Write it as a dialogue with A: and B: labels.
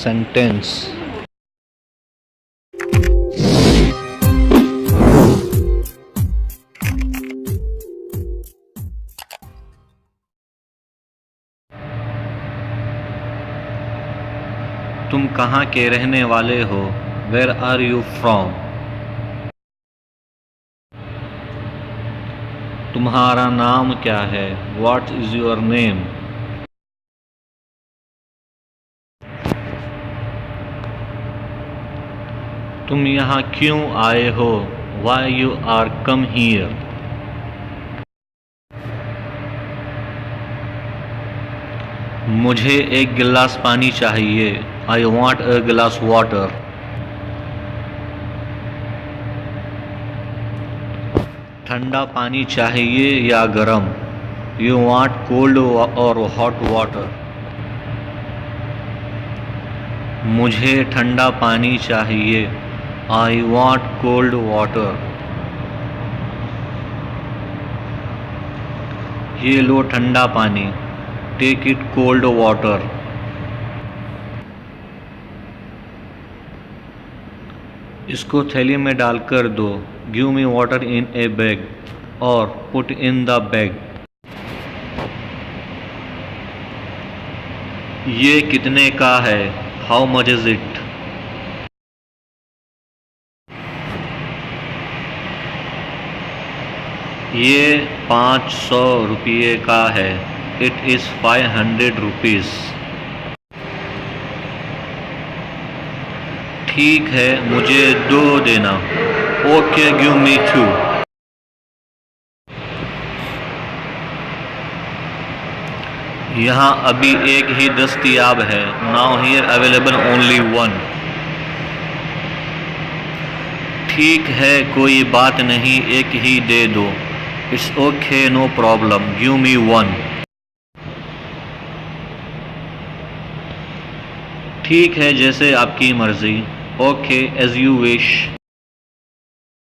A: sentence. तुम कहाँ के रहने वाले हो? Where are you from? तुम्हारा नाम क्या है? What is your name? तुम यहाँ क्यों आए हो? Why you are come here? मुझे एक गिलास पानी चाहिए। I want a glass water. ठंडा पानी चाहिए या गरम? You want cold or hot water? मुझे ठंडा पानी चाहिए। I want cold water. ये लो ठंडा पानी। Take it cold water. इसको थैली में डालकर दो। Give me water in a bag or put in the bag. ये कितने का है? How much is it? ये 500 रुपये का है। It is 500 rupees. ठीक है, मुझे 2 देना। Okay, give me 2. यहाँ अभी एक ही दस्तयाब है। Now here available only one. ठीक है, कोई बात नहीं, एक ही दे दो। It's okay, no problem. Give me one. ठीक है, जैसे आपकी मर्जी। Okay, as you wish.